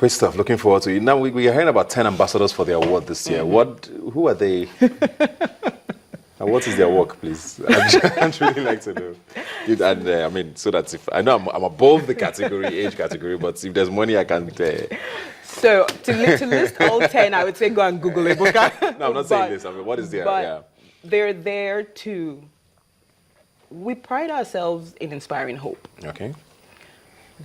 Great stuff. Looking forward to it. Now we are hearing about 10 ambassadors for the award this year. Who are they? And what is their work, please? I'd really like to know. And I mean, so that if I know I'm above the age category, but if there's money, I can. So to list all 10, I would say go and Google it. No, I'm not saying this. I mean, what is their? Yeah. They're there to. We pride ourselves in inspiring hope. Okay.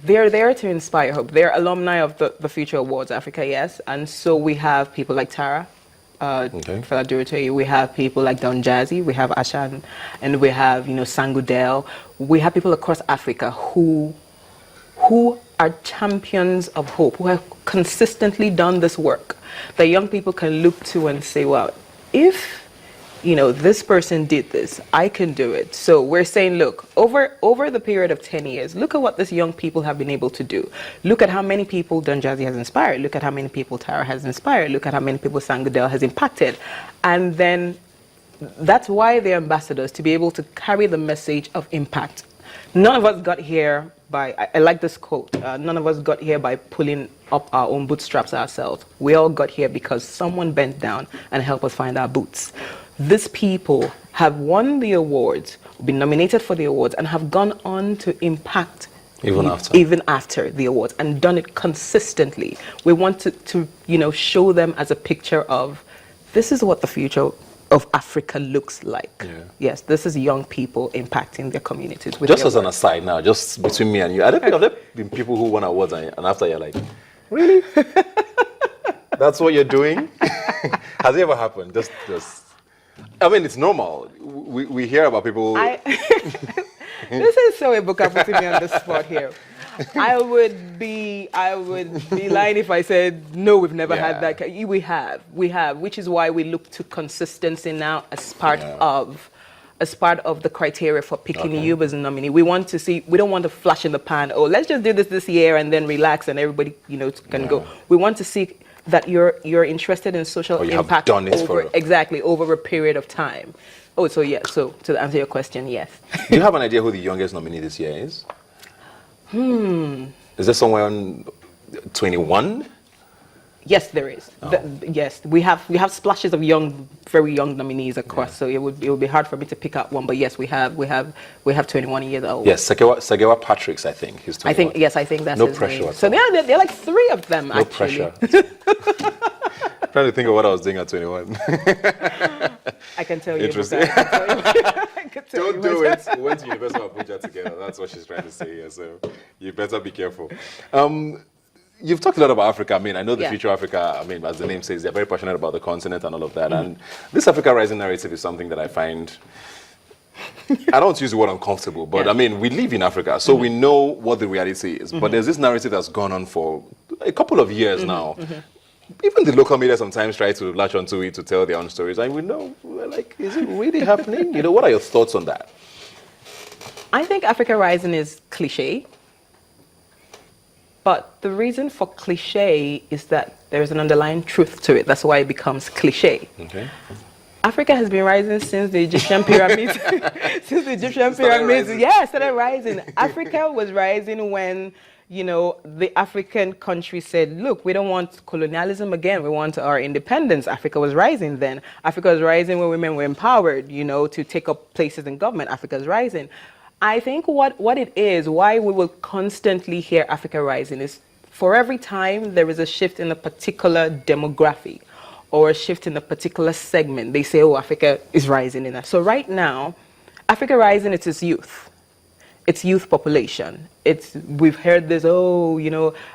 They're there to inspire hope. They're alumni of the Future Awards Africa, yes. And so we have people like Tara, Fela Durute. We have people like Don Jazzy. We have Ashan, and we have Sangudel. We have people across Africa who are champions of hope, who have consistently done this work that young people can look to and say, well, if this person did this, I can do it. So we're saying, look, over the period of 10 years, look at what these young people have been able to do. Look at how many people Don Jazzy has inspired. Look at how many people Tara has inspired. Look at how many people Sangudel has impacted. And then that's why they're ambassadors, to be able to carry the message of impact. None of us got here by, I like this quote, none of us got here by pulling up our own bootstraps ourselves. We all got here because someone bent down and helped us find our boots. These people have won the awards, been nominated for the awards, and have gone on to impact even after the awards, and done it consistently. We want to show them as a picture of, this is what the future of Africa looks like. Yeah. Yes, this is young people impacting their communities. Just as an aside now, just between me and you, have there been people who won awards and after you're like, really? That's what you're doing? Has it ever happened? Just I mean, it's normal. We hear about people. This is so Ebuka putting me on the spot here. I would be lying if I said no. We've never had that. We have, which is why we look to consistency now as part of the criteria for picking you as a nominee. We want to see. We don't want to flash in the pan. Oh, let's just do this year and then relax and everybody can go. We want to see that you're interested in social impact over a period of time. Oh, so yeah. So to answer your question, yes. Do you have an idea who the youngest nominee this year is? Is there somewhere on 21? Yes, there is. Yes, we have splashes of very young nominees across. So it would be hard for me to pick out one. But yes, we have 21 years old. Yes, Sagewa Patrick's, I think he's 21. I think that's no his pressure. Name. So they're like three of them. No actually. Pressure. Trying to think of what I was doing at 21. I can tell you. Interesting. Don't do it. We went to University of Abuja together. That's what she's trying to say here. So you better be careful. You've talked a lot about Africa. I mean, I know the future of Africa, I mean, as the name says, they're very passionate about the continent and all of that. And this Africa Rising narrative is something that I find, I don't use the word uncomfortable, but I mean, we live in Africa, so we know what the reality is. But there's this narrative that's gone on for a couple of years now. Even the local media sometimes try to latch onto it to tell their own stories. And we know, like, is it really happening? What are your thoughts on that? I think Africa Rising is cliche. But the reason for cliche is that there's an underlying truth to it. That's why it becomes cliche. Okay. Africa has been rising since the Egyptian pyramids. Started rising. Africa was rising when, the African countries said, look, we don't want colonialism again. We want our independence. Africa was rising then. Africa was rising when women were empowered, to take up places in government. Africa was rising. I think what it is, why we will constantly hear Africa Rising is for every time there is a shift in a particular demography or a shift in a particular segment, they say, oh, Africa is rising in that. So right now, Africa Rising, it's its youth. It's youth population. We've heard this,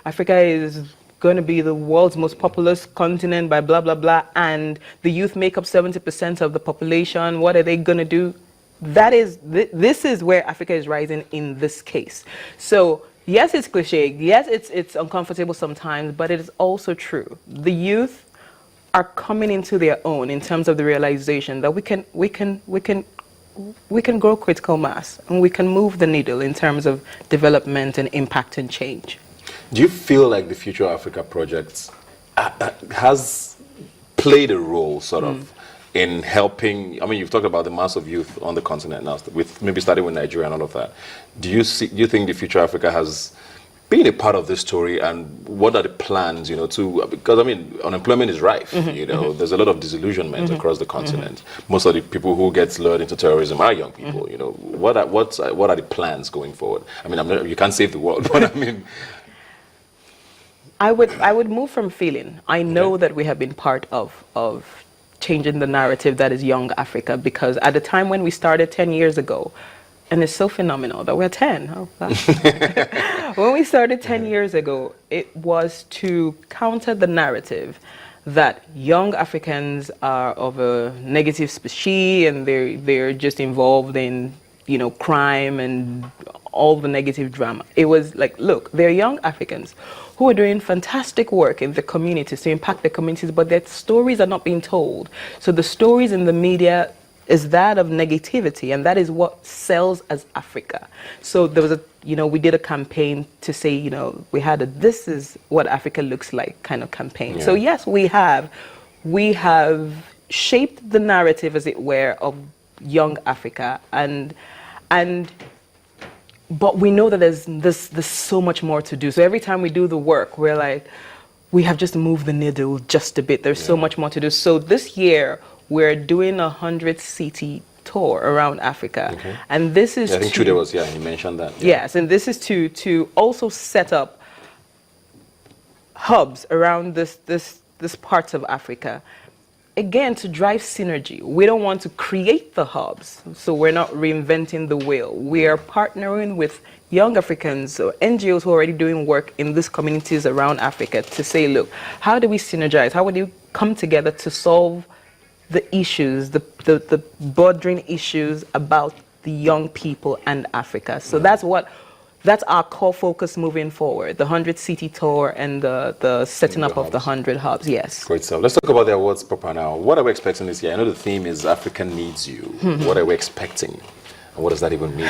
Africa is going to be the world's most populous continent by blah, blah, blah, and the youth make up 70% of the population. What are they going to do? This is where Africa is rising in this case. So yes, it's cliche. Yes, it's uncomfortable sometimes, but it is also true. The youth are coming into their own in terms of the realization that we can grow critical mass and we can move the needle in terms of development and impact and change. Do you feel like the Future Africa project has played a role, sort of, in helping? I mean, you've talked about the mass of youth on the continent now, with maybe starting with Nigeria and all of that. Do you think the Future Africa has being a part of this story, and what are the plans, because I mean, unemployment is rife, there's a lot of disillusionment across the continent. Most of the people who get lured into terrorism are young people, what are the plans going forward? I mean, you can't save the world, but I mean... I would move from feeling. I know that we have been part of changing the narrative that is young Africa, because at the time when we started 10 years ago, and it's so phenomenal that we're 10. Oh, when we started 10 years ago, it was to counter the narrative that young Africans are of a negative species and they're just involved in, crime and all the negative drama. It was like, look, they're young Africans who are doing fantastic work in the communities to impact the communities, but their stories are not being told. So the stories in the media is that of negativity, and that is what sells as Africa. So there was we did a campaign to say, we had this is what Africa looks like kind of campaign. Yeah. So yes, we have shaped the narrative, as it were, of young Africa, but we know that there's so much more to do. So every time we do the work, we're like, we have just moved the needle just a bit. There's so much more to do. So this year, we're doing a 100-city tour around Africa. Okay. And this is I think Trude was, you mentioned that. Yeah. Yes, and this is to also set up hubs around this parts of Africa. Again, to drive synergy. We don't want to create the hubs, so we're not reinventing the wheel. We are partnering with young Africans or NGOs who are already doing work in these communities around Africa to say, look, how do we synergize? How would you come together to solve the issues, the bordering issues about the young people and Africa? So that's our core focus moving forward, the 100-city tour and the setting up of the 100 hubs, yes. Great stuff. Let's talk about the awards proper now. What are we expecting this year? I know the theme is Africa Needs You. What are we expecting? And what does that even mean?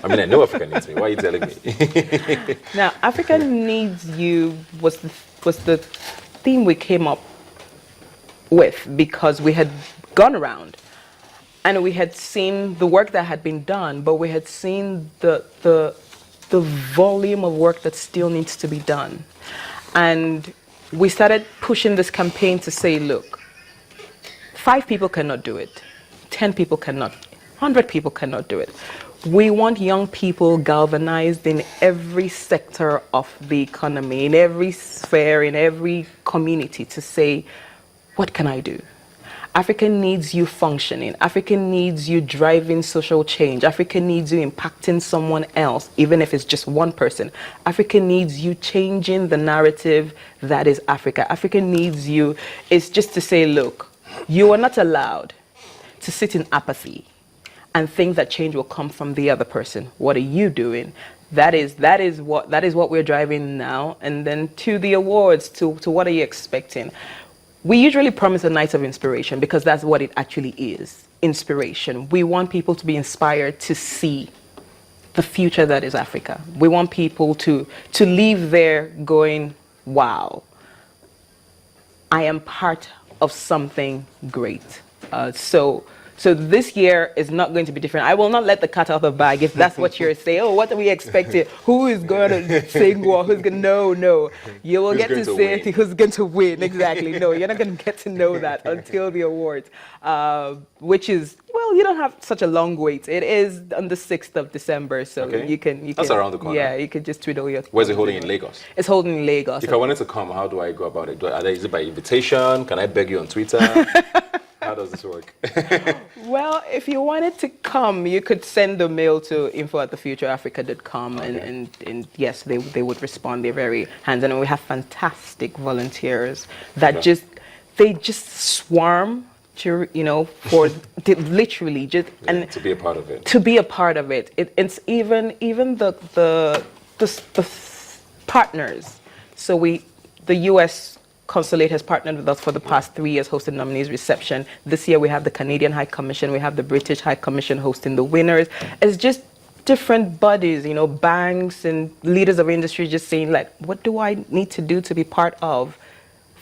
I mean, I know Africa needs me. Why are you telling me? Now, Africa Needs You was the theme we came up with because we had gone around and we had seen the work that had been done, but we had seen the volume of work that still needs to be done. And we started pushing this campaign to say, look, 5 people cannot do it, 10 people cannot, 100 people cannot do it. We want young people galvanized in every sector of the economy, in every sphere, in every community to say, what can I do? Africa needs you functioning. Africa needs you driving social change. Africa needs you impacting someone else, even if it's just one person. Africa needs you changing the narrative that is Africa. Africa needs you. It's just to say, look, you are not allowed to sit in apathy and think that change will come from the other person. What are you doing? That is what we're driving now. And then to the awards, to what are you expecting? We usually promise a night of inspiration because that's what it actually is, inspiration. We want people to be inspired to see the future that is Africa. We want people to leave there going, wow, I am part of something great. So this year is not going to be different. I will not let the cat out of the bag if that's what you're saying. Oh, what are we expecting? Who is going to sing what? Who's going to? No. You will get to say who's going to win. Exactly. No, you're not going to get to know that until the awards, which is, well, you don't have such a long wait. It is on the 6th of December, so you can. That's around the corner. Yeah, you could just twiddle your. Where's it holding in Lagos? It's holding in Lagos. If I wanted to come, how do I go about it? Is it by invitation? Can I beg you on Twitter? How does this work? Well, if you wanted to come, you could send a mail to info@thefutureafrica.com, and yes, they would respond. They're very hands-on, and we have fantastic volunteers that just swarm to, for literally just and to be a part of it. To be a part of it. It's even the partners. So the U.S. Consulate has partnered with us for the past 3 years, hosting nominees reception. This year we have the Canadian High Commission, we have the British High Commission hosting the winners. It's just different bodies, banks and leaders of industry just saying, like, what do I need to do to be part of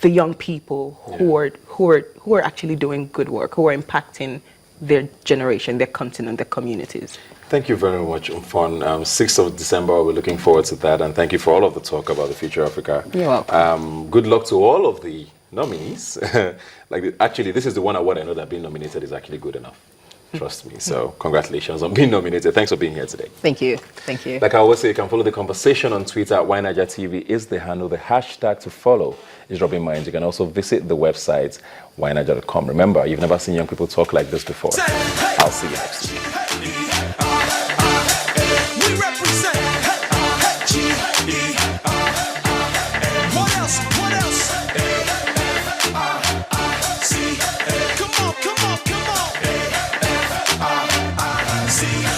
the young people who are actually doing good work, who are impacting their generation, their continent, their communities. Thank you very much, Umfon. 6th of December, we're looking forward to that, and thank you for all of the talk about the future of Africa. You're welcome. Good luck to all of the nominees. Actually, this is the one award I know that being nominated is actually good enough. Trust me. So congratulations on being nominated. Thanks for being here today. Thank you. Thank you. Like I always say, you can follow the conversation on Twitter at YNigerTV is the handle. The hashtag to follow is Robin Minds. You can also visit the website, yniger.com. Remember, you've never seen young people talk like this before. I'll see you next week. We represent. What else? What else? Come on, come on, come on. See.